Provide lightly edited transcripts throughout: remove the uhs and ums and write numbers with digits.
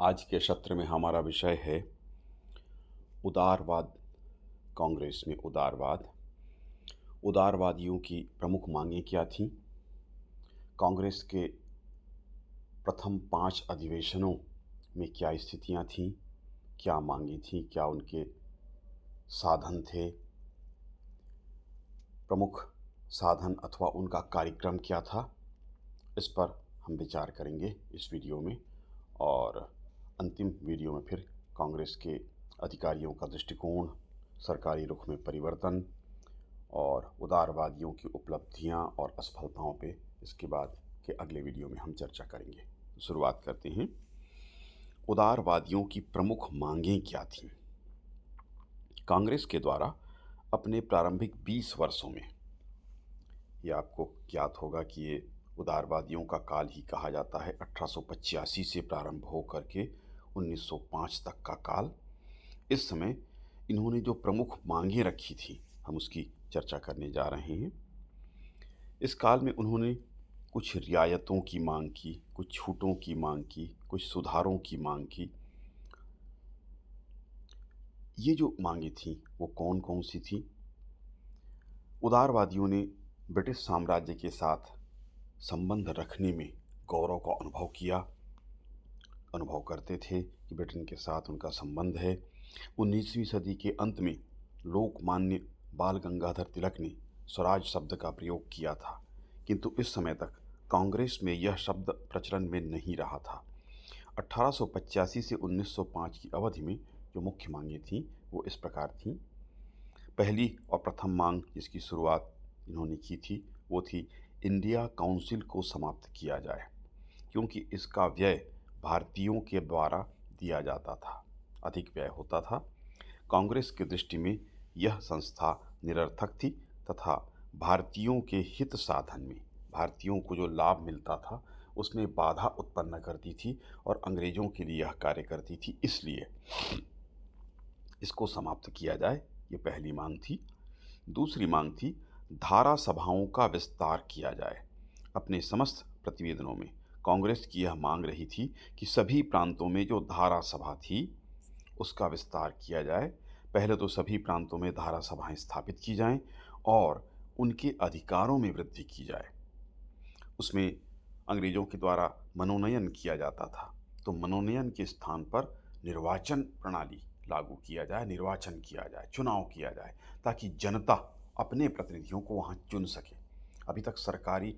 आज के सत्र में हमारा विषय है उदारवाद। कांग्रेस में उदारवाद। उदारवादियों की प्रमुख मांगें क्या थीं? कांग्रेस के प्रथम 5 अधिवेशनों में क्या स्थितियां थीं? क्या मांगें थीं? क्या उनके साधन थे? प्रमुख साधन अथवा उनका कार्यक्रम क्या था? इस पर हम विचार करेंगे इस वीडियो में। और अंतिम वीडियो में फिर कांग्रेस के अधिकारियों का दृष्टिकोण, सरकारी रुख में परिवर्तन और उदारवादियों की उपलब्धियां और असफलताओं पे इसके बाद के अगले वीडियो में हम चर्चा करेंगे। तो शुरुआत करते हैं। उदारवादियों की प्रमुख मांगें क्या थीं? कांग्रेस के द्वारा अपने प्रारंभिक 20 वर्षों में, ये आपको ज्ञात होगा कि ये उदारवादियों का काल ही कहा जाता है, 1885 से प्रारंभ होकर के 1905 तक का काल। इस समय इन्होंने जो प्रमुख मांगें रखी थी, हम उसकी चर्चा करने जा रहे हैं। इस काल में उन्होंने कुछ रियायतों की मांग की, कुछ छूटों की मांग की, कुछ सुधारों की मांग की। ये जो मांगें थीं वो कौन कौन सी थीं? उदारवादियों ने ब्रिटिश साम्राज्य के साथ संबंध रखने में गौरव का अनुभव करते थे कि ब्रिटेन के साथ उनका संबंध है। 19वीं सदी के अंत में लोकमान्य बाल गंगाधर तिलक ने स्वराज शब्द का प्रयोग किया था, किंतु इस समय तक कांग्रेस में यह शब्द प्रचलन में नहीं रहा था। 1885 से 1905 की अवधि में जो मुख्य मांगें थीं वो इस प्रकार थीं। पहली और प्रथम मांग जिसकी शुरुआत इन्होंने की थी वो थी इंडिया काउंसिल को समाप्त किया जाए, क्योंकि इसका व्यय भारतीयों के द्वारा दिया जाता था, अधिक व्यय होता था। कांग्रेस की दृष्टि में यह संस्था निरर्थक थी तथा भारतीयों के हित साधन में, भारतीयों को जो लाभ मिलता था उसमें बाधा उत्पन्न करती थी और अंग्रेजों के लिए यह कार्य करती थी, इसलिए इसको समाप्त किया जाए। ये पहली मांग थी। दूसरी मांग थी धारा सभाओं का विस्तार किया जाए। अपने समस्त प्रतिवेदनों में कांग्रेस की यह मांग रही थी कि सभी प्रांतों में जो धारा सभा थी उसका विस्तार किया जाए। पहले तो सभी प्रांतों में धारा सभाएं स्थापित की जाएं और उनके अधिकारों में वृद्धि की जाए। उसमें अंग्रेजों के द्वारा मनोनयन किया जाता था, तो मनोनयन के स्थान पर निर्वाचन प्रणाली लागू किया जाए, निर्वाचन किया जाए, चुनाव किया जाए, ताकि जनता अपने प्रतिनिधियों को वहाँ चुन सके। अभी तक सरकारी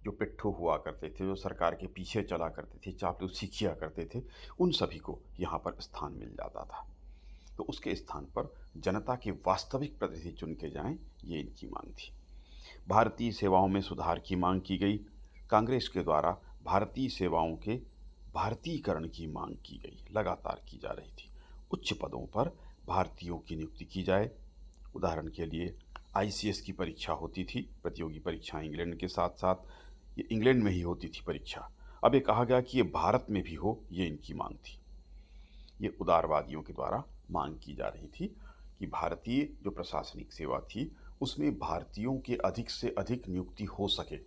जो पिट्ठू हुआ करते थे, जो सरकार के पीछे चला करते थे, चापलूसी किया करते थे, उन सभी को यहाँ पर स्थान मिल जाता था। तो उसके स्थान पर जनता के वास्तविक प्रतिनिधि चुन के जाएं, ये इनकी मांग थी। भारतीय सेवाओं में सुधार की मांग की गई। कांग्रेस के द्वारा भारतीय सेवाओं के भारतीयकरण की मांग की गई, लगातार की जा रही थी। उच्च पदों पर भारतीयों की नियुक्ति की जाए। उदाहरण के लिए आईसीएस की परीक्षा होती थी, प्रतियोगी परीक्षा इंग्लैंड के साथ साथ, ये इंग्लैंड में ही होती थी परीक्षा। अब ये कहा गया कि ये भारत में भी हो, ये इनकी मांग थी। ये उदारवादियों के द्वारा मांग की जा रही थी कि भारतीय जो प्रशासनिक सेवा थी उसमें भारतीयों के अधिक से अधिक नियुक्ति हो सके।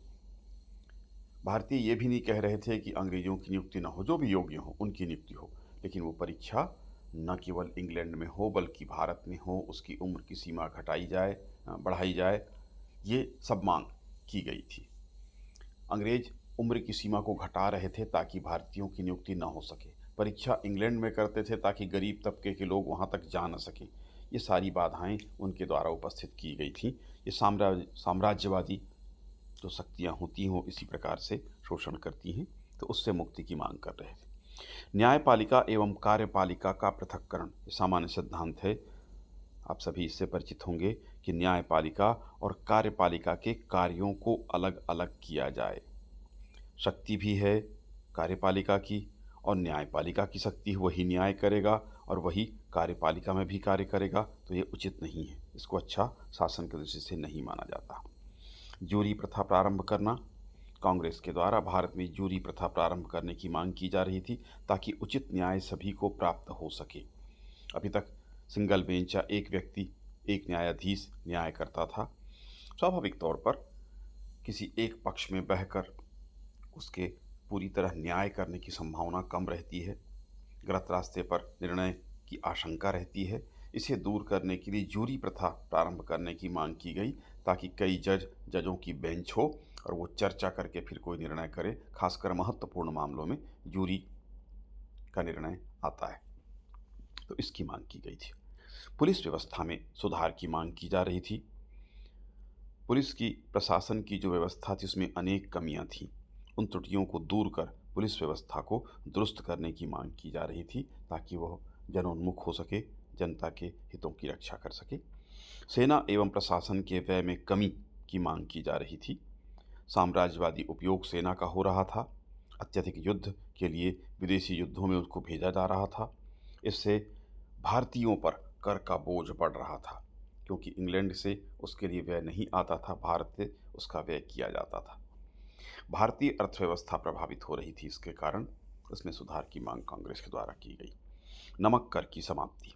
भारतीय ये भी नहीं कह रहे थे कि अंग्रेजों की नियुक्ति ना हो, जो भी योग्य हो उनकी नियुक्ति हो, लेकिन वो परीक्षा न केवल इंग्लैंड में हो बल्कि भारत में हो, उसकी उम्र की सीमा घटाई जाए, बढ़ाई जाए, ये सब मांग की गई थी। अंग्रेज उम्र की सीमा को घटा रहे थे ताकि भारतीयों की नियुक्ति न हो सके। परीक्षा इंग्लैंड में करते थे ताकि गरीब तबके के लोग वहाँ तक जा न सकें। ये सारी बाधाएं उनके द्वारा उपस्थित की गई थी। ये साम्राज्यवादी जो शक्तियाँ होती हों इसी प्रकार से शोषण करती हैं, तो उससे मुक्ति की मांग कर रहे थे। न्यायपालिका एवं कार्यपालिका का पृथक्करण ये सामान्य सिद्धांत है। आप सभी इससे परिचित होंगे कि न्यायपालिका और कार्यपालिका के कार्यों को अलग अलग किया जाए। शक्ति भी है कार्यपालिका की और न्यायपालिका की शक्ति, वही न्याय करेगा और वही कार्यपालिका में भी कार्य करेगा, तो ये उचित नहीं है। इसको अच्छा शासन की दृष्टि से नहीं माना जाता। जूरी प्रथा प्रारंभ करना, कांग्रेस के द्वारा भारत में जूरी प्रथा प्रारंभ करने की मांग की जा रही थी ताकि उचित न्याय सभी को प्राप्त हो सके। अभी तक सिंगल बेंच या एक व्यक्ति, एक न्यायाधीश न्याय करता था। स्वाभाविक तौर पर किसी एक पक्ष में बहकर उसके पूरी तरह न्याय करने की संभावना कम रहती है। गलत रास्ते पर निर्णय की आशंका रहती है। इसे दूर करने के लिए जूरी प्रथा प्रारंभ करने की मांग की गई, ताकि कई जजों की बेंच हो और वो चर्चा करके फिर कोई निर्णय करे। खासकर महत्वपूर्ण मामलों में जूरी का निर्णय आता है, तो इसकी मांग की गई थी। पुलिस व्यवस्था में सुधार की मांग की जा रही थी। पुलिस की प्रशासन की जो व्यवस्था थी उसमें अनेक कमियां थीं। उन त्रुटियों को दूर कर पुलिस व्यवस्था को दुरुस्त करने की मांग की जा रही थी, ताकि वह जनोन्मुख हो सके, जनता के हितों की रक्षा कर सके। सेना एवं प्रशासन के व्यय में कमी की मांग की जा रही थी। साम्राज्यवादी उपयोग सेना का हो रहा था। अत्यधिक युद्ध के लिए विदेशी युद्धों में उसको भेजा जा रहा था। इससे भारतीयों पर कर का बोझ बढ़ रहा था, क्योंकि इंग्लैंड से उसके लिए व्यय नहीं आता था, भारत से उसका व्यय किया जाता था। भारतीय अर्थव्यवस्था प्रभावित हो रही थी, इसके कारण इसमें सुधार की मांग कांग्रेस के द्वारा की गई। नमक कर की समाप्ति।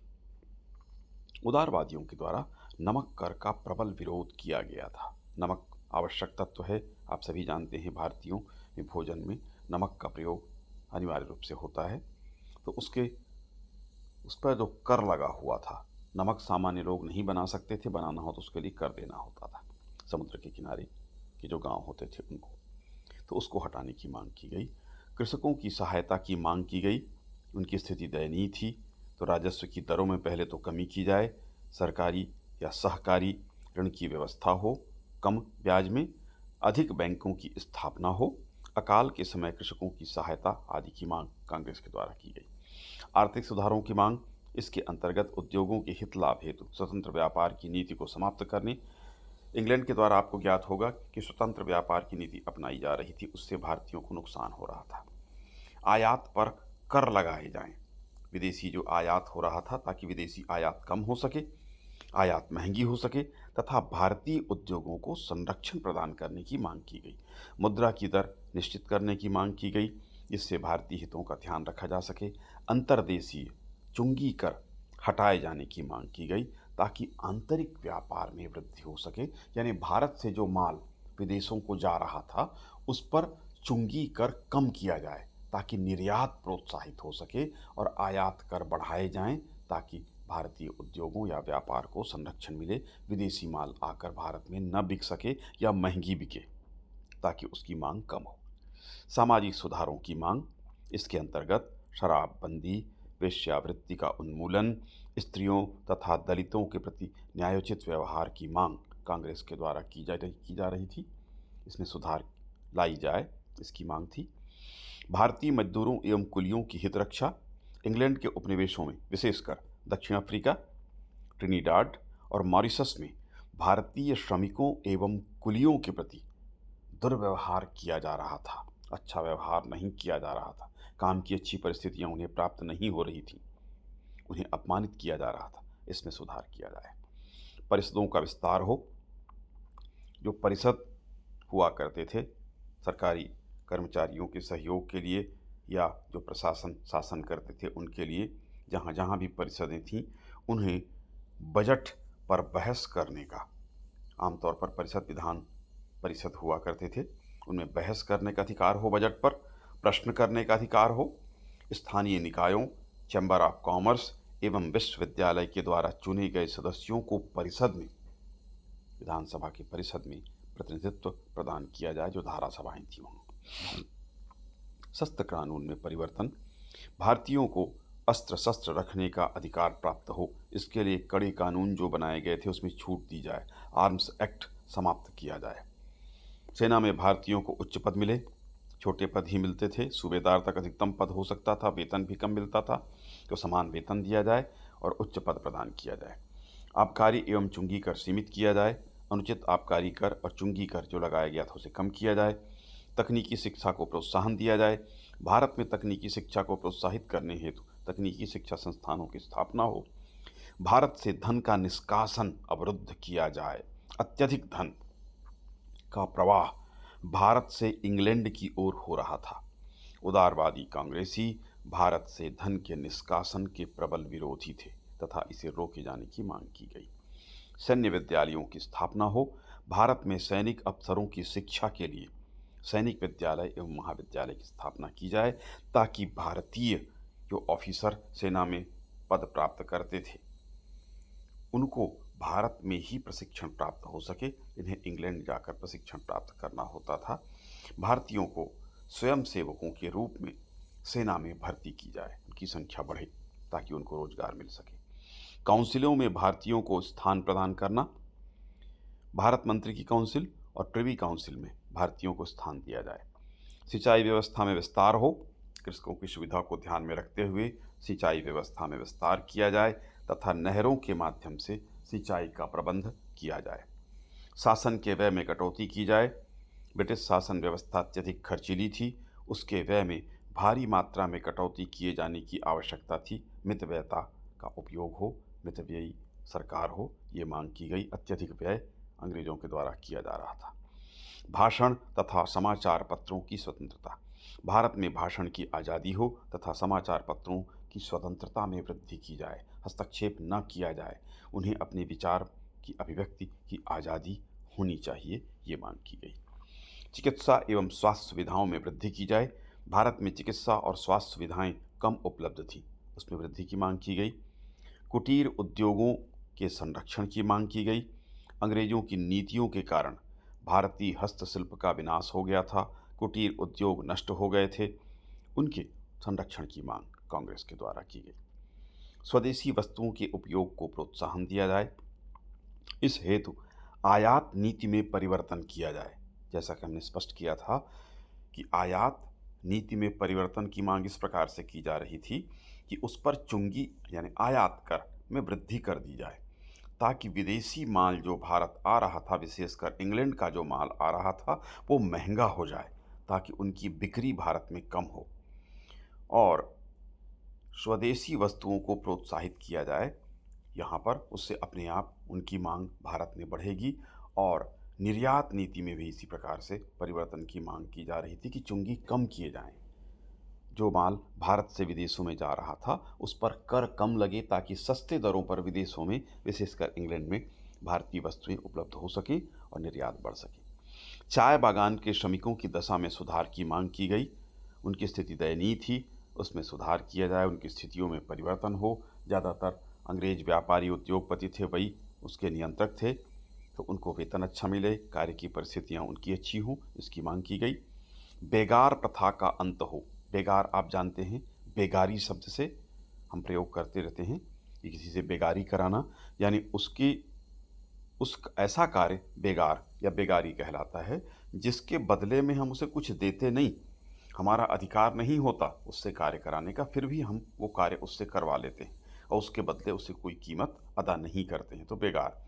उदारवादियों के द्वारा नमक कर का प्रबल विरोध किया गया था। नमक आवश्यक तत्व है, आप सभी जानते हैं, भारतीयों में भोजन में नमक का प्रयोग अनिवार्य रूप से होता है। तो उस पर जो कर लगा हुआ था, नमक सामान्य लोग नहीं बना सकते थे, बनाना हो तो उसके लिए कर देना होता था, समुद्र के किनारे के जो गांव होते थे उनको। तो उसको हटाने की मांग की गई। कृषकों की सहायता की मांग की गई। उनकी स्थिति दयनीय थी, तो राजस्व की दरों में पहले तो कमी की जाए, सरकारी या सहकारी ऋण की व्यवस्था हो, कम ब्याज में, अधिक बैंकों की स्थापना हो, अकाल के समय कृषकों की सहायता आदि की मांग कांग्रेस के द्वारा की गई। आर्थिक सुधारों की मांग। इसके अंतर्गत उद्योगों के हित लाभ हेतु स्वतंत्र व्यापार की नीति को समाप्त करने। इंग्लैंड के द्वारा आपको ज्ञात होगा कि स्वतंत्र व्यापार की नीति अपनाई जा रही थी, उससे भारतीयों को नुकसान हो रहा था। आयात पर कर लगाए जाएं, विदेशी जो आयात हो रहा था, ताकि विदेशी आयात कम हो सके, आयात महंगी हो सके, तथा भारतीय उद्योगों को संरक्षण प्रदान करने की मांग की गई। मुद्रा की दर निश्चित करने की मांग की गई, जिससे भारतीय हितों का ध्यान रखा जा सके। अंतर्देशीय चुंगी कर हटाए जाने की मांग की गई, ताकि आंतरिक व्यापार में वृद्धि हो सके, यानी भारत से जो माल विदेशों को जा रहा था उस पर चुंगी कर कम किया जाए, ताकि निर्यात प्रोत्साहित हो सके, और आयात कर बढ़ाए जाएं, ताकि भारतीय उद्योगों या व्यापार को संरक्षण मिले, विदेशी माल आकर भारत में न बिक सके या महंगी बिके, ताकि उसकी मांग कम हो। सामाजिक सुधारों की मांग। इसके अंतर्गत शराबबंदी, वेश्यावृत्ति का उन्मूलन, स्त्रियों तथा दलितों के प्रति न्यायोचित व्यवहार की मांग कांग्रेस के द्वारा की जा रही थी। इसमें सुधार लाई जाए, इसकी मांग थी। भारतीय मजदूरों एवं कुलियों की हित रक्षा। इंग्लैंड के उपनिवेशों में, विशेषकर दक्षिण अफ्रीका, ट्रिनिडाड और मॉरिशस में भारतीय श्रमिकों एवं कुलियों के प्रति दुर्व्यवहार किया जा रहा था, अच्छा व्यवहार नहीं किया जा रहा था, काम की अच्छी परिस्थितियां उन्हें प्राप्त नहीं हो रही थी, उन्हें अपमानित किया जा रहा था। इसमें सुधार किया जाए। परिषदों का विस्तार हो। जो परिषद हुआ करते थे सरकारी कर्मचारियों के सहयोग के लिए, या जो प्रशासन शासन करते थे उनके लिए, जहाँ जहाँ भी परिषदें थीं उन्हें बजट पर बहस करने का, आमतौर पर विधान परिषद हुआ करते थे, उनमें बहस करने का अधिकार हो, बजट पर प्रश्न करने का अधिकार हो। स्थानीय निकायों, चैम्बर ऑफ कॉमर्स एवं विश्वविद्यालय के द्वारा चुने गए सदस्यों को परिषद में, विधानसभा की परिषद में प्रतिनिधित्व प्रदान किया जाए, जो धारा सभाएं थी वहाँ। शस्त्र कानून में परिवर्तन। भारतीयों को अस्त्र शस्त्र रखने का अधिकार प्राप्त हो, इसके लिए कड़े कानून जो बनाए गए थे उसमें छूट दी जाए। आर्म्स एक्ट समाप्त किया जाए। सेना में भारतीयों को उच्च पद मिले, छोटे पद ही मिलते थे, सूबेदार तक अधिकतम पद हो सकता था, वेतन भी कम मिलता था, तो समान वेतन दिया जाए और उच्च पद प्रदान किया जाए। आबकारी एवं चुंगी कर सीमित किया जाए, अनुचित आबकारी कर और चुंगी कर जो लगाया गया था उसे कम किया जाए। तकनीकी शिक्षा को प्रोत्साहन दिया जाए। भारत में तकनीकी शिक्षा को प्रोत्साहित करने हेतु तकनीकी शिक्षा संस्थानों की स्थापना हो। भारत से धन का निष्कासन अवरुद्ध किया जाए। अत्यधिक धन का प्रवाह भारत से इंग्लैंड की ओर हो रहा था। उदारवादी कांग्रेसी भारत से धन के निष्कासन के प्रबल विरोधी थे तथा इसे रोके जाने की मांग की गई। सैन्य विद्यालयों की स्थापना हो। भारत में सैनिक अफसरों की शिक्षा के लिए सैनिक विद्यालय एवं महाविद्यालय की स्थापना की जाए, ताकि भारतीय जो ऑफिसर सेना में पद प्राप्त करते थे, उनको भारत में ही प्रशिक्षण प्राप्त हो सके, इन्हें इंग्लैंड जाकर प्रशिक्षण प्राप्त करना होता था। भारतीयों को स्वयंसेवकों के रूप में सेना में भर्ती की जाए, उनकी संख्या बढ़े ताकि उनको रोजगार मिल सके। काउंसिलों में भारतीयों को स्थान प्रदान करना, भारत मंत्री की काउंसिल और प्रिवी काउंसिल में भारतीयों को स्थान दिया जाए। सिंचाई व्यवस्था में विस्तार हो, कृषकों की सुविधा को ध्यान में रखते हुए सिंचाई व्यवस्था में विस्तार किया जाए तथा नहरों के माध्यम से सिंचाई का प्रबंध किया जाए। शासन के व्यय में कटौती की जाए। ब्रिटिश शासन व्यवस्था अत्यधिक खर्चीली थी, उसके व्यय में भारी मात्रा में कटौती किए जाने की आवश्यकता थी। मितव्ययता का उपयोग हो, मितव्ययी सरकार हो, ये मांग की गई। अत्यधिक व्यय अंग्रेजों के द्वारा किया जा रहा था। भाषण तथा समाचार पत्रों की स्वतंत्रता, भारत में भाषण की आज़ादी हो तथा समाचार पत्रों की स्वतंत्रता में वृद्धि की जाए, हस्तक्षेप न किया जाए, उन्हें अपने विचार की अभिव्यक्ति की आज़ादी होनी चाहिए, ये मांग की गई। चिकित्सा एवं स्वास्थ्य सुविधाओं में वृद्धि की जाए, भारत में चिकित्सा और स्वास्थ्य सुविधाएं कम उपलब्ध थी, उसमें वृद्धि की मांग की गई। कुटीर उद्योगों के संरक्षण की मांग की गई। अंग्रेजों की नीतियों के कारण भारतीय हस्तशिल्प का विनाश हो गया था, कुटीर उद्योग नष्ट हो गए थे, उनके संरक्षण की मांग कांग्रेस के द्वारा की गई। स्वदेशी वस्तुओं के उपयोग को प्रोत्साहन दिया जाए, इस हेतु आयात नीति में परिवर्तन किया जाए। जैसा कि हमने स्पष्ट किया था कि आयात नीति में परिवर्तन की मांग इस प्रकार से की जा रही थी कि उस पर चुंगी यानी आयात कर में वृद्धि कर दी जाए, ताकि विदेशी माल जो भारत आ रहा था, विशेषकर इंग्लैंड का जो माल आ रहा था, वो महंगा हो जाए, ताकि उनकी बिक्री भारत में कम हो और स्वदेशी वस्तुओं को प्रोत्साहित किया जाए। यहाँ पर उससे अपने आप उनकी मांग भारत में बढ़ेगी और निर्यात नीति में भी इसी प्रकार से परिवर्तन की मांग की जा रही थी कि चुंगी कम किए जाएं। जो माल भारत से विदेशों में जा रहा था उस पर कर कम लगे, ताकि सस्ते दरों पर विदेशों में, विशेषकर इंग्लैंड में, भारतीय वस्तुएं उपलब्ध हो सके और निर्यात बढ़ सके। चाय बागान के श्रमिकों की दशा में सुधार की मांग की गई। उनकी स्थिति दयनीय थी, उसमें सुधार किया जाए, उनकी स्थितियों में परिवर्तन हो। ज़्यादातर अंग्रेज व्यापारी उद्योगपति थे, वही उसके नियंत्रक थे, तो उनको वेतन अच्छा मिले, कार्य की परिस्थितियाँ उनकी अच्छी हों, इसकी मांग की गई। बेगार प्रथा का अंत हो। बेगार आप जानते हैं, बेगारी शब्द से हम प्रयोग करते रहते हैं कि किसी से बेगारी कराना, यानी उस ऐसा कार्य बेगार या बेगारी कहलाता है जिसके बदले में हम उसे कुछ देते नहीं, हमारा अधिकार नहीं होता उससे कार्य कराने का, फिर भी हम वो कार्य उससे करवा लेते हैं और उसके बदले उससे कोई कीमत अदा नहीं करते हैं, तो बेगार।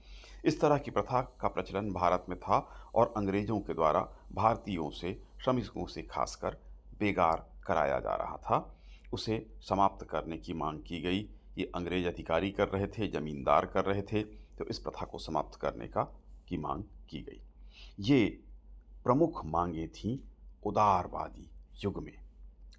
इस तरह की प्रथा का प्रचलन भारत में था और अंग्रेजों के द्वारा भारतीयों से, श्रमिकों से खासकर बेगार कराया जा रहा था। उसे समाप्त करने की मांग की गई। ये अंग्रेज अधिकारी कर रहे थे, जमींदार कर रहे थे, तो इस प्रथा को समाप्त करने की मांग की गई। ये प्रमुख मांगें थीं उदारवादी युग में।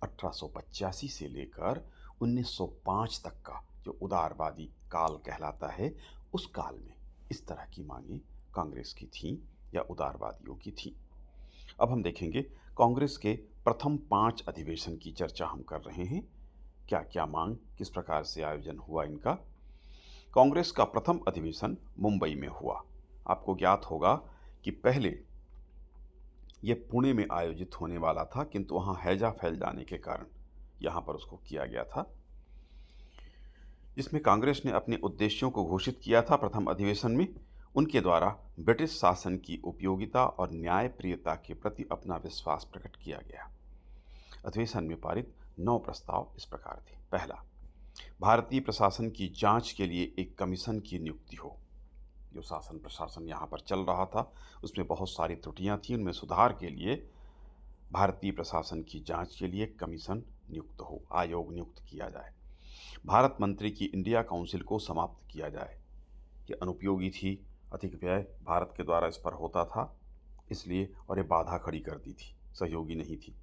1885 से लेकर 1905 तक का जो उदारवादी काल कहलाता है, उस काल में इस तरह की मांगें कांग्रेस की थीं या उदारवादियों की थीं। अब हम देखेंगे कांग्रेस के प्रथम 5 अधिवेशन की चर्चा हम कर रहे हैं। क्या क्या मांग, किस प्रकार से आयोजन हुआ इनका। कांग्रेस का प्रथम अधिवेशन मुंबई में हुआ। आपको ज्ञात होगा कि पहले ये पुणे में आयोजित होने वाला था, किंतु वहाँ हैजा फैल जाने के कारण यहाँ पर उसको किया गया था, जिसमें कांग्रेस ने अपने उद्देश्यों को घोषित किया था। प्रथम अधिवेशन में उनके द्वारा ब्रिटिश शासन की उपयोगिता और न्यायप्रियता के प्रति अपना विश्वास प्रकट किया गया। अधिवेशन में पारित 9 प्रस्ताव इस प्रकार थे। पहला, भारतीय प्रशासन की जांच के लिए एक कमीशन की नियुक्ति हो। जो शासन प्रशासन यहाँ पर चल रहा था उसमें बहुत सारी त्रुटियाँ थीं, उनमें सुधार के लिए भारतीय प्रशासन की जांच के लिए कमीशन नियुक्त हो, आयोग नियुक्त किया जाए। भारत मंत्री की इंडिया काउंसिल को समाप्त किया जाए। ये अनुपयोगी थी, अधिक व्यय भारत के द्वारा इस पर होता था इसलिए, और ये बाधा खड़ी कर दी थी, सहयोगी नहीं थी।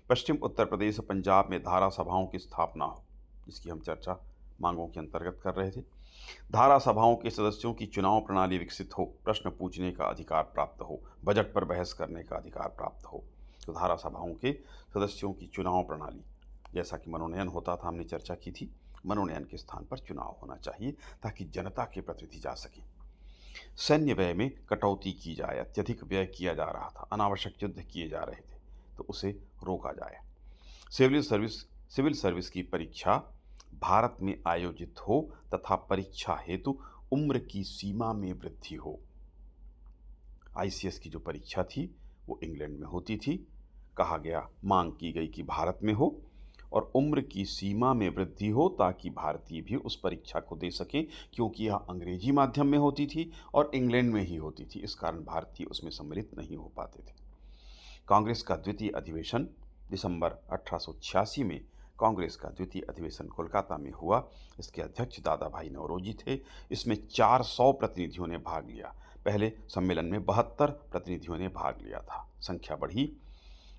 पश्चिम उत्तर प्रदेश और पंजाब में धारा सभाओं की स्थापना हो, जिसकी हम चर्चा मांगों के अंतर्गत कर रहे थे। धारा सभाओं के सदस्यों की चुनाव प्रणाली विकसित हो, प्रश्न पूछने का अधिकार प्राप्त हो, बजट पर बहस करने का अधिकार प्राप्त हो। तो धारा सभाओं के सदस्यों की चुनाव प्रणाली जैसा कि मनोनयन होता था, हमने चर्चा की थी, मनोनयन के स्थान पर चुनाव होना चाहिए ताकि जनता के प्रतिनिधि जा सकें। सैन्य व्यय में कटौती की जाए, अत्यधिक व्यय किया जा रहा था, अनावश्यक युद्ध किए जा रहे थे, तो उसे रोका जाए। सिविल सर्विस सिविल सर्विस की परीक्षा भारत में आयोजित हो तथा परीक्षा हेतु उम्र की सीमा में वृद्धि हो। आईसीएस की जो परीक्षा थी वो इंग्लैंड में होती थी। कहा गया, मांग की गई कि भारत में हो और उम्र की सीमा में वृद्धि हो ताकि भारतीय भी उस परीक्षा को दे सकें, क्योंकि यह अंग्रेजी माध्यम में होती थी और इंग्लैंड में ही होती थी। इस कारण भारतीय उसमें सम्मिलित नहीं हो पाते थे। कांग्रेस का द्वितीय अधिवेशन दिसंबर 1886 में कांग्रेस का द्वितीय अधिवेशन कोलकाता में हुआ। इसके अध्यक्ष दादा भाई नौरोजी थे। इसमें 400 प्रतिनिधियों ने भाग लिया। पहले सम्मेलन में 72 प्रतिनिधियों ने भाग लिया था, संख्या बढ़ी।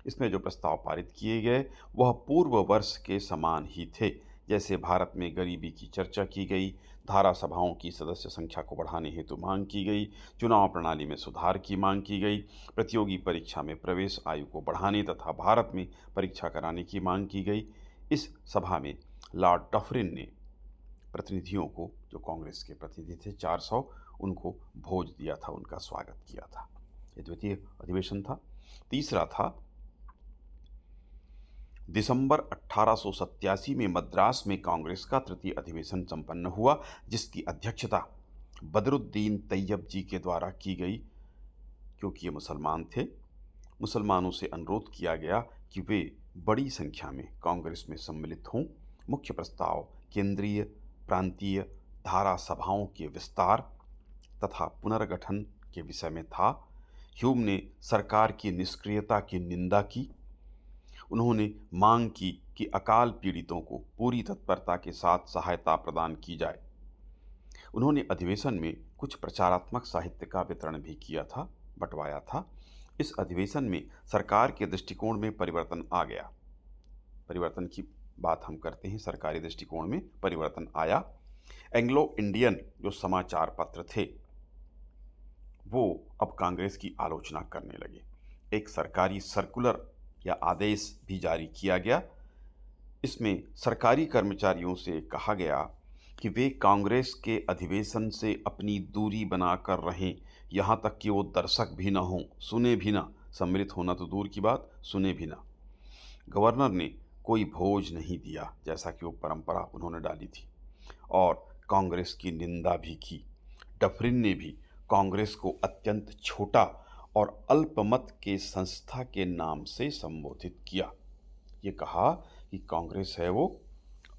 इसमें जो प्रस्ताव पारित किए गए वह पूर्व वर्ष के समान ही थे। जैसे भारत में गरीबी की चर्चा की गई, धारा सभाओं की सदस्य संख्या को बढ़ाने हेतु मांग की गई, चुनाव प्रणाली में सुधार की मांग की गई, प्रतियोगी परीक्षा में प्रवेश आयु को बढ़ाने तथा भारत में परीक्षा कराने की मांग की गई। इस सभा में लॉर्ड डफरिन ने प्रतिनिधियों को, जो कांग्रेस के प्रतिनिधि थे 400, उनको भोज दिया था, उनका स्वागत किया था। ये द्वितीय अधिवेशन था। तीसरा था दिसंबर 1887 में मद्रास में कांग्रेस का तृतीय अधिवेशन संपन्न हुआ, जिसकी अध्यक्षता बदरुद्दीन तैयब जी के द्वारा की गई। क्योंकि ये मुसलमान थे, मुसलमानों से अनुरोध किया गया कि वे बड़ी संख्या में कांग्रेस में सम्मिलित हों। मुख्य प्रस्ताव केंद्रीय प्रांतीय धारा सभाओं के विस्तार तथा पुनर्गठन के विषय में था। ह्यूम ने सरकार की निष्क्रियता की निंदा की। उन्होंने मांग की कि अकाल पीड़ितों को पूरी तत्परता के साथ सहायता प्रदान की जाए। उन्होंने अधिवेशन में कुछ प्रचारात्मक साहित्य का वितरण भी किया था, बंटवाया था। इस अधिवेशन में सरकार के दृष्टिकोण में परिवर्तन आ गया। परिवर्तन की बात हम करते हैं, सरकारी दृष्टिकोण में परिवर्तन आया। एंग्लो इंडियन जो समाचार पत्र थे वो अब कांग्रेस की आलोचना करने लगे। एक सरकारी सर्कुलर या आदेश भी जारी किया गया। इसमें सरकारी कर्मचारियों से कहा गया कि वे कांग्रेस के अधिवेशन से अपनी दूरी बनाकर रहें, यहाँ तक कि वो दर्शक भी ना हों, सुने भी ना, सम्मिलित होना तो दूर की बात, सुने भी ना। गवर्नर ने कोई भोज नहीं दिया, जैसा कि वो परंपरा उन्होंने डाली थी, और कांग्रेस की निंदा भी की। डफरिन ने भी कांग्रेस को अत्यंत छोटा और अल्पमत के संस्था के नाम से संबोधित किया। ये कहा कि कांग्रेस है वो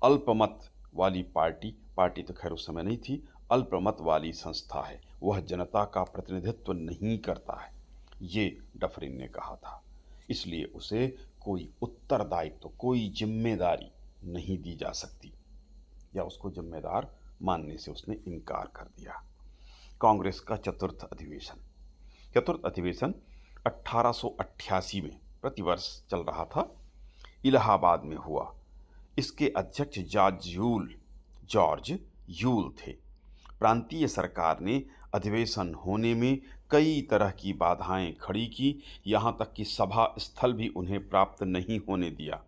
अल्पमत वाली पार्टी तो खैर उस समय नहीं थी, अल्पमत वाली संस्था है, वह जनता का प्रतिनिधित्व नहीं करता है, ये डफरिन ने कहा था। इसलिए उसे कोई उत्तरदायित्व, कोई जिम्मेदारी नहीं दी जा सकती, या उसको जिम्मेदार मानने से उसने इनकार कर दिया। कांग्रेस का चतुर्थ अधिवेशन 1888 में प्रतिवर्ष चल रहा था, इलाहाबाद में हुआ। इसके अध्यक्ष जॉर्ज यूल थे। प्रांतीय सरकार ने अधिवेशन होने में कई तरह की बाधाएं खड़ी की, यहाँ तक कि सभा स्थल भी उन्हें प्राप्त नहीं होने दिया।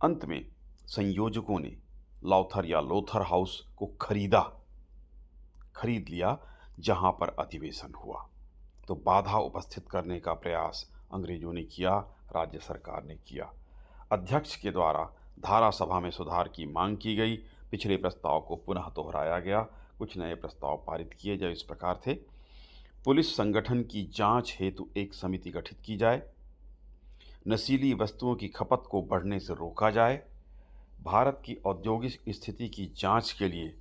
अंत में संयोजकों ने लोथर हाउस को खरीद लिया, जहां पर अधिवेशन हुआ। तो बाधा उपस्थित करने का प्रयास अंग्रेजों ने किया, राज्य सरकार ने किया। अध्यक्ष के द्वारा धारा सभा में सुधार की मांग की गई। पिछले प्रस्ताव को पुनः दोहराया गया। कुछ नए प्रस्ताव पारित किए जो इस प्रकार थे: पुलिस संगठन की जांच हेतु एक समिति गठित की जाए, नशीली वस्तुओं की खपत को बढ़ने से रोका जाए, भारत की औद्योगिक स्थिति की जांच के लिए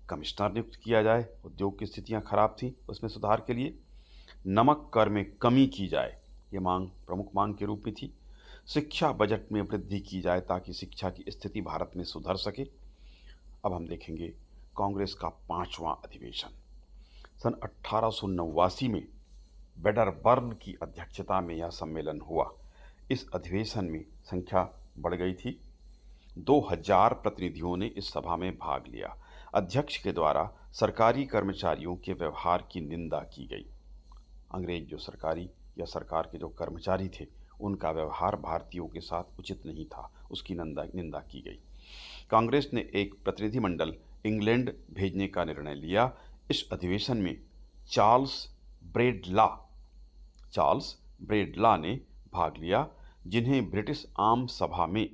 कमिश्नर नियुक्त किया जाए, उद्योग की स्थितियां खराब थीं, उसमें सुधार के लिए, नमक कर में कमी की जाए, ये मांग प्रमुख मांग के रूप में थी, शिक्षा बजट में वृद्धि की जाए ताकि शिक्षा की स्थिति भारत में सुधर सके। अब हम देखेंगे कांग्रेस का 5वां अधिवेशन। सन 1889 में वेडरबर्न की अध्यक्षता में यह सम्मेलन हुआ। इस अधिवेशन में संख्या बढ़ गई थी, 2000 प्रतिनिधियों ने इस सभा में भाग लिया। अध्यक्ष के द्वारा सरकारी कर्मचारियों के व्यवहार की निंदा की गई। अंग्रेज जो सरकारी या सरकार के जो कर्मचारी थे उनका व्यवहार भारतीयों के साथ उचित नहीं था, उसकी निंदा की गई। कांग्रेस ने एक प्रतिनिधिमंडल इंग्लैंड भेजने का निर्णय लिया। इस अधिवेशन में चार्ल्स ब्रेडला चार्ल्स ब्रेडला ने भाग लिया, जिन्हें ब्रिटिश आम सभा में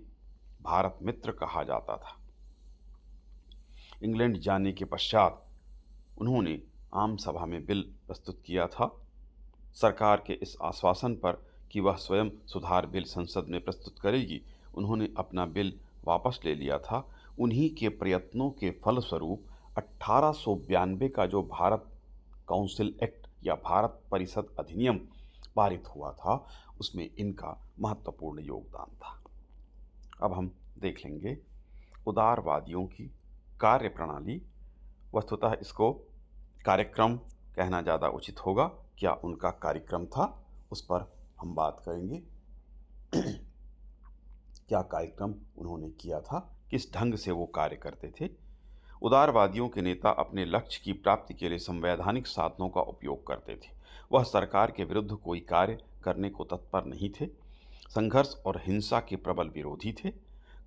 भारत मित्र कहा जाता था। इंग्लैंड जाने के पश्चात उन्होंने आम सभा में बिल प्रस्तुत किया था। सरकार के इस आश्वासन पर कि वह स्वयं सुधार बिल संसद में प्रस्तुत करेगी, उन्होंने अपना बिल वापस ले लिया था। उन्हीं के प्रयत्नों के फलस्वरूप 1892 का जो भारत काउंसिल एक्ट या भारत परिषद अधिनियम पारित हुआ था, उसमें इनका महत्वपूर्ण योगदान था। अब हम देख लेंगे उदारवादियों की कार्यप्रणाली। वस्तुतः इसको कार्यक्रम कहना ज़्यादा उचित होगा। क्या उनका कार्यक्रम था, उस पर हम बात करेंगे। क्या कार्यक्रम उन्होंने किया था, किस ढंग से वो कार्य करते थे। उदारवादियों के नेता अपने लक्ष्य की प्राप्ति के लिए संवैधानिक साधनों का उपयोग करते थे। वह सरकार के विरुद्ध कोई कार्य करने को तत्पर नहीं थे। संघर्ष और हिंसा के प्रबल विरोधी थे।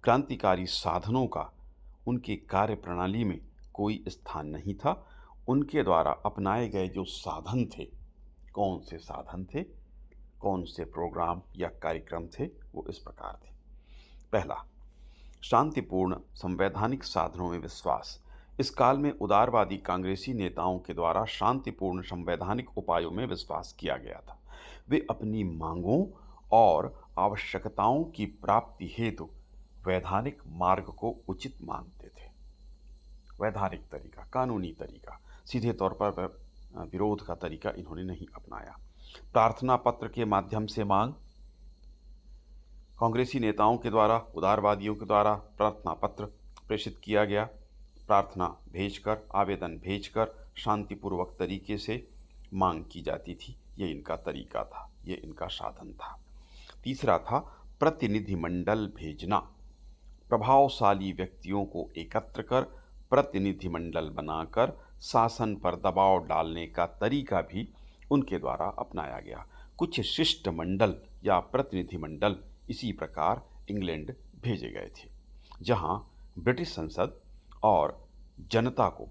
क्रांतिकारी साधनों का उनके कार्यप्रणाली में कोई स्थान नहीं था। उनके द्वारा अपनाए गए जो साधन थे, कौन से साधन थे, कौन से प्रोग्राम या कार्यक्रम थे, वो इस प्रकार थे। पहला, शांतिपूर्ण संवैधानिक साधनों में विश्वास। इस काल में उदारवादी कांग्रेसी नेताओं के द्वारा शांतिपूर्ण संवैधानिक उपायों में विश्वास किया गया था। वे अपनी मांगों और आवश्यकताओं की प्राप्ति हेतु वैधानिक मार्ग को उचित मानते थे। वैधानिक तरीका, कानूनी तरीका, सीधे तौर पर विरोध का तरीका इन्होंने नहीं अपनाया। प्रार्थना पत्र के माध्यम से मांग। कांग्रेसी नेताओं के द्वारा उदारवादियों के द्वारा प्रार्थना पत्र प्रेषित किया गया। प्रार्थना भेजकर, आवेदन भेजकर शांतिपूर्वक तरीके से मांग की जाती थी। ये इनका तरीका था, ये इनका साधन था। तीसरा था प्रतिनिधिमंडल भेजना। प्रभावशाली व्यक्तियों को एकत्र कर प्रतिनिधिमंडल बनाकर शासन पर दबाव डालने का तरीका भी उनके द्वारा अपनाया गया। कुछ शिष्टमंडल या प्रतिनिधिमंडल इसी प्रकार इंग्लैंड भेजे गए थे, जहां ब्रिटिश संसद और जनता को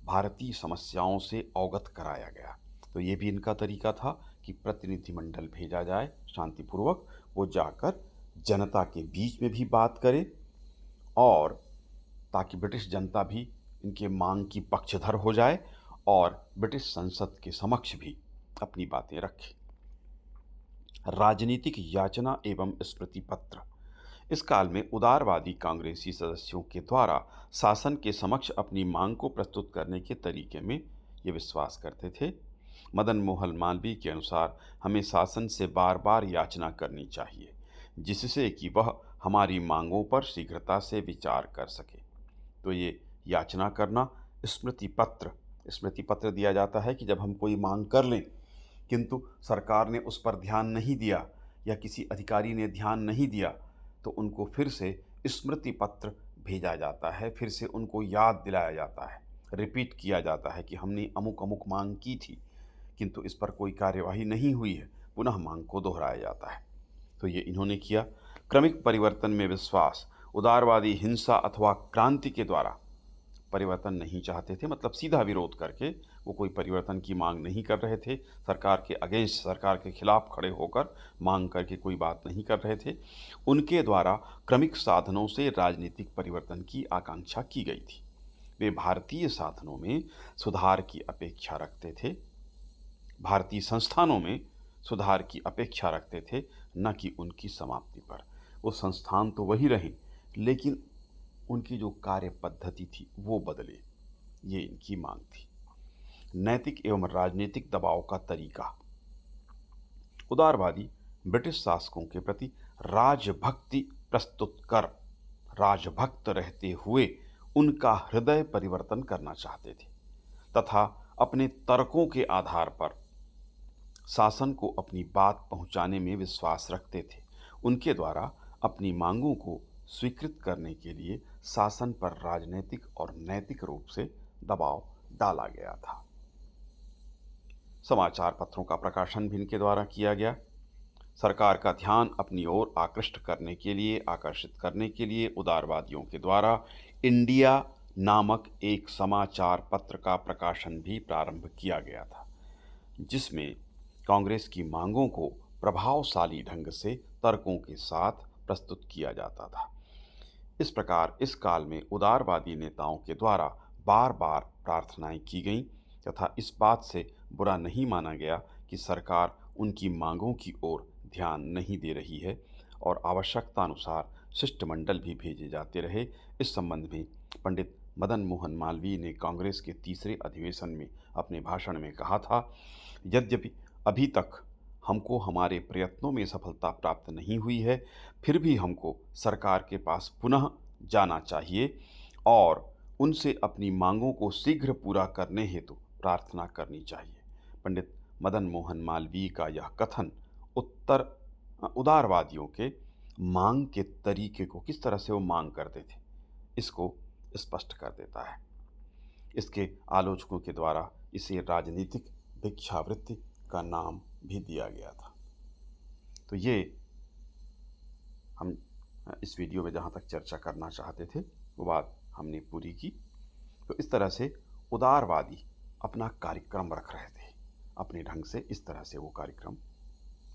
भारतीय समस्याओं से अवगत कराया गया। तो ये भी इनका तरीका था कि प्रतिनिधिमंडल भेजा जाए शांतिपूर्वक, वो जाकर जनता के बीच में भी बात करे, और ताकि ब्रिटिश जनता भी इनके मांग की पक्षधर हो जाए और ब्रिटिश संसद के समक्ष भी अपनी बातें रखे। राजनीतिक याचना एवं स्मृति पत्र। इस काल में उदारवादी कांग्रेसी सदस्यों के द्वारा शासन के समक्ष अपनी मांग को प्रस्तुत करने के तरीके में ये विश्वास करते थे। मदन मोहन मालवीय के अनुसार हमें शासन से बार बार याचना करनी चाहिए, जिससे कि वह हमारी मांगों पर शीघ्रता से विचार कर सके। तो ये याचना करना, स्मृति पत्र दिया जाता है कि जब हम कोई मांग कर लें किंतु सरकार ने उस पर ध्यान नहीं दिया या किसी अधिकारी ने ध्यान नहीं दिया, तो उनको फिर से स्मृति पत्र भेजा जाता है, फिर से उनको याद दिलाया जाता है, रिपीट किया जाता है कि हमने अमुक अमुक मांग की थी किंतु इस पर कोई कार्यवाही नहीं हुई है, पुनः मांग को दोहराया जाता है। तो ये इन्होंने किया। क्रमिक परिवर्तन में विश्वास। उदारवादी हिंसा अथवा क्रांति के द्वारा परिवर्तन नहीं चाहते थे, मतलब सीधा विरोध करके वो कोई परिवर्तन की मांग नहीं कर रहे थे। सरकार के अगेंस्ट, सरकार के खिलाफ खड़े होकर मांग करके कोई बात नहीं कर रहे थे। उनके द्वारा क्रमिक साधनों से राजनीतिक परिवर्तन की आकांक्षा की गई थी। वे भारतीय साधनों में सुधार की अपेक्षा रखते थे, भारतीय संस्थानों में सुधार की अपेक्षा रखते थे, न कि उनकी समाप्ति पर। वो संस्थान तो वही रहे, लेकिन उनकी जो कार्य पद्धति थी वो बदले, ये इनकी मांग थी। नैतिक एवं राजनीतिक दबाव का तरीका। उदारवादी ब्रिटिश शासकों के प्रति राजभक्ति प्रस्तुत कर राजभक्त रहते हुए उनका हृदय परिवर्तन करना चाहते थे तथा अपने तर्कों के आधार पर शासन को अपनी बात पहुंचाने में विश्वास रखते थे। उनके द्वारा अपनी मांगों को स्वीकृत करने के लिए शासन पर राजनीतिक और नैतिक रूप से दबाव डाला गया था। समाचार पत्रों का प्रकाशन भी इनके द्वारा किया गया। सरकार का ध्यान अपनी ओर आकर्षित करने के लिए उदारवादियों के द्वारा इंडिया नामक एक समाचार पत्र का प्रकाशन भी प्रारंभ किया गया था, जिसमें कांग्रेस की मांगों को प्रभावशाली ढंग से तर्कों के साथ प्रस्तुत किया जाता था। इस प्रकार इस काल में उदारवादी नेताओं के द्वारा बार बार प्रार्थनाएं की गईं तथा इस बात से बुरा नहीं माना गया कि सरकार उनकी मांगों की ओर ध्यान नहीं दे रही है और आवश्यकतानुसार शिष्टमंडल भी भेजे जाते रहे। इस संबंध में पंडित मदन मोहन मालवीय ने कांग्रेस के तीसरे अधिवेशन में अपने भाषण में कहा था, यद्यपि अभी तक हमको हमारे प्रयत्नों में सफलता प्राप्त नहीं हुई है, फिर भी हमको सरकार के पास पुनः जाना चाहिए और उनसे अपनी मांगों को शीघ्र पूरा करने हेतु प्रार्थना करनी चाहिए। पंडित मदन मोहन मालवीय का यह कथन उदारवादियों के मांग के तरीके को, किस तरह से वो मांग करते थे, इसको स्पष्ट कर देता है। इसके आलोचकों के द्वारा इसे राजनीतिक भिक्षावृत्ति का नाम भी दिया गया था। तो ये हम इस वीडियो में जहाँ तक चर्चा करना चाहते थे वो बात हमने पूरी की। तो इस तरह से उदारवादी अपना कार्यक्रम रख रहे थे, अपने ढंग से इस तरह से वो कार्यक्रम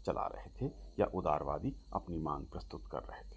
चला रहे थे या उदारवादी अपनी मांग प्रस्तुत कर रहे थे।